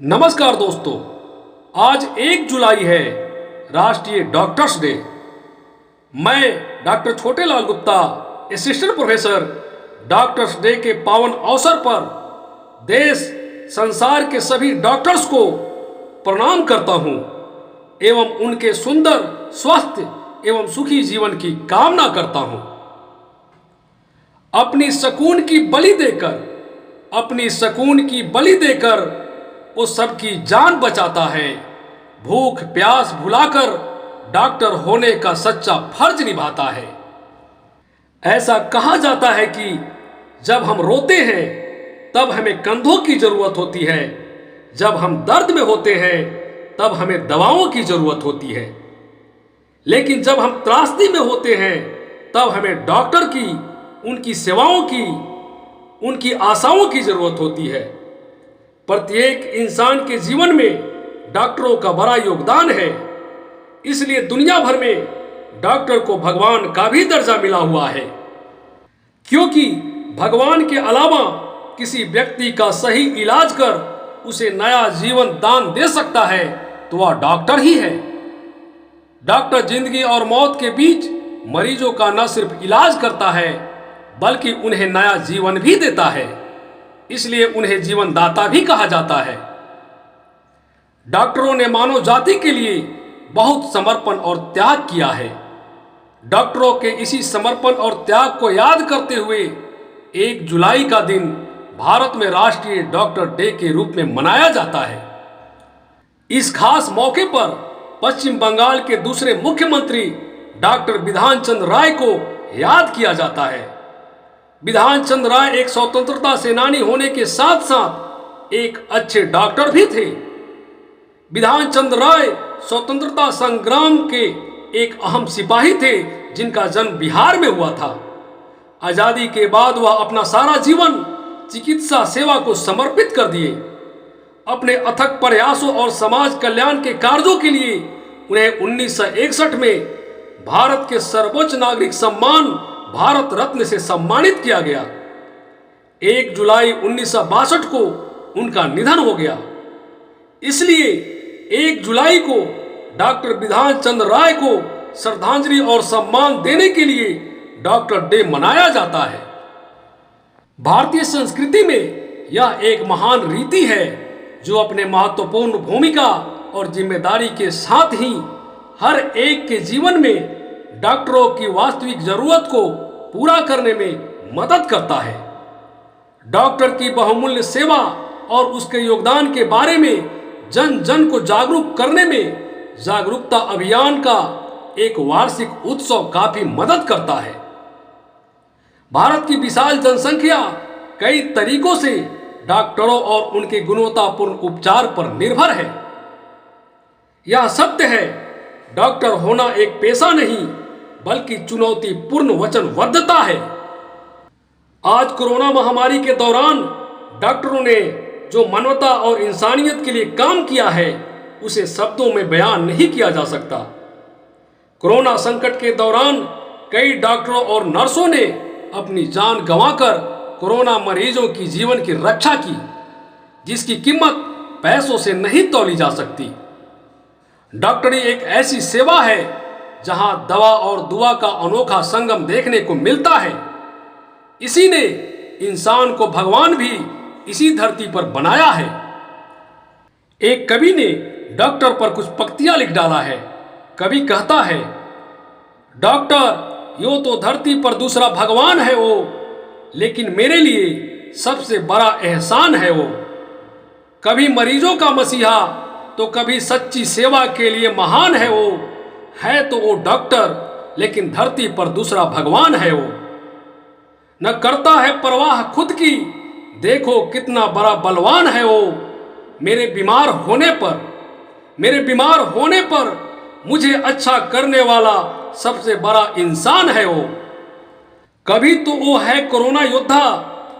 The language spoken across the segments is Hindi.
नमस्कार दोस्तों, आज 1 जुलाई है, राष्ट्रीय डॉक्टर्स डे। मैं doctor Chhotelal Gupta, assistant professor, doctors day के पावन अवसर पर देश संसार के सभी डॉक्टर्स को प्रणाम करता हूं एवं उनके सुंदर, स्वस्थ एवं सुखी जीवन की कामना करता हूं। अपनी सकून की बलि देकर वो सबकी जान बचाता है। भूख प्यास भुलाकर डॉक्टर होने का सच्चा फर्ज निभाता है। ऐसा कहा जाता है कि जब हम रोते हैं तब हमें कंधों की जरूरत होती है, जब हम दर्द में होते हैं तब हमें दवाओं की जरूरत होती है, लेकिन जब हम त्रासदी में होते हैं तब हमें डॉक्टर की, उनकी सेवाओं की, उनकी आशाओं की जरूरत होती है। प्रत्येक इंसान के जीवन में डॉक्टरों का बड़ा योगदान है, इसलिए दुनिया भर में डॉक्टर को भगवान का भी दर्जा मिला हुआ है। क्योंकि भगवान के अलावा किसी व्यक्ति का सही इलाज कर उसे नया जीवन दान दे सकता है तो वह डॉक्टर ही है। डॉक्टर जिंदगी और मौत के बीच मरीजों का न सिर्फ इलाज करता है बल्कि उन्हें नया जीवन भी देता है, इसलिए उन्हें जीवन दाता भी कहा जाता है। डॉक्टरों ने मानव जाति के लिए बहुत समर्पण और त्याग किया है। डॉक्टरों के इसी समर्पण और त्याग को याद करते हुए 1 जुलाई का दिन भारत में राष्ट्रीय डॉक्टर डे के रूप में मनाया जाता है। इस खास मौके पर पश्चिम बंगाल के दूसरे मुख्यमंत्री डॉक्टर बिधान चंद्र राय को याद किया जाता है। बिधान चंद्र राय एक स्वतंत्रता सेनानी होने के साथ साथ एक अच्छे डॉक्टर भी थे। बिधान चंद्र राय स्वतंत्रता संग्राम के एक अहम सिपाही थे जिनका जन्म बिहार में हुआ था। आजादी के बाद वह अपना सारा जीवन चिकित्सा सेवा को समर्पित कर दिए। अपने अथक प्रयासों और समाज कल्याण के कार्यों के लिए उन्हें 1961 में भारत के सर्वोच्च नागरिक सम्मान भारत रत्न से सम्मानित किया गया। 1 जुलाई 1962 को उनका निधन हो गया, इसलिए 1 जुलाई को डॉक्टर बिधान चंद्र राय को श्रद्धांजलि और सम्मान देने के लिए डॉक्टर डे मनाया जाता है। भारतीय संस्कृति में यह एक महान रीति है जो अपने महत्वपूर्ण भूमिका और जिम्मेदारी के साथ ही हर एक के जीवन में डॉक्टरों की वास्तविक जरूरत को पूरा करने में मदद करता है। डॉक्टर की बहुमूल्य सेवा और उसके योगदान के बारे में जन जन को जागरूक करने में जागरूकता अभियान का एक वार्षिक उत्सव काफी मदद करता है। भारत की विशाल जनसंख्या कई तरीकों से डॉक्टरों और उनके गुणवत्तापूर्ण उपचार पर निर्भर है। यह सत्य है, डॉक्टर होना एक पेशा नहीं बल्कि चुनौतीपूर्ण वचनबद्धता है। आज कोरोना महामारी के दौरान डॉक्टरों ने जो मानवता और इंसानियत के लिए काम किया है उसे शब्दों में बयान नहीं किया जा सकता। कोरोना संकट के दौरान कई डॉक्टरों और नर्सों ने अपनी जान गंवाकर कोरोना मरीजों की जीवन की रक्षा की, जिसकी कीमत पैसों से नहीं तौली जा सकती। डॉक्टरी एक ऐसी सेवा है जहां दवा और दुआ का अनोखा संगम देखने को मिलता है। इसी ने इंसान को भगवान भी इसी धरती पर बनाया है। एक कवि ने डॉक्टर पर कुछ पंक्तियां लिख डाला है। कवि कहता है, डॉक्टर यो तो धरती पर दूसरा भगवान है वो, लेकिन मेरे लिए सबसे बड़ा एहसान है वो। कभी मरीजों का मसीहा तो कभी सच्ची सेवा के लिए महान है वो। है तो वो डॉक्टर लेकिन धरती पर दूसरा भगवान है वो। न करता है परवाह खुद की, देखो कितना बड़ा बलवान है वो। मेरे बीमार होने पर मुझे अच्छा करने वाला सबसे बड़ा इंसान है वो। कभी तो वो है कोरोना योद्धा,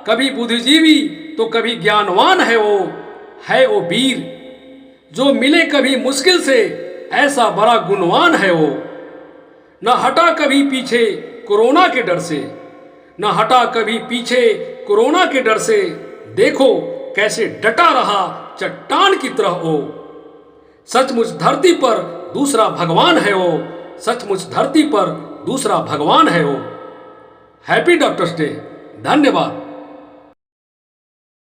कभी बुद्धिजीवी तो कभी ज्ञानवान है वो वीर जो मिले कभी मुश्किल से, ऐसा बड़ा गुणवान है वो। न हटा कभी पीछे कोरोना के डर से, देखो कैसे डटा रहा चट्टान की तरह ओ। सचमुच धरती पर दूसरा भगवान है वो, सचमुच धरती पर दूसरा भगवान है वो। Happy doctors day. धन्यवाद।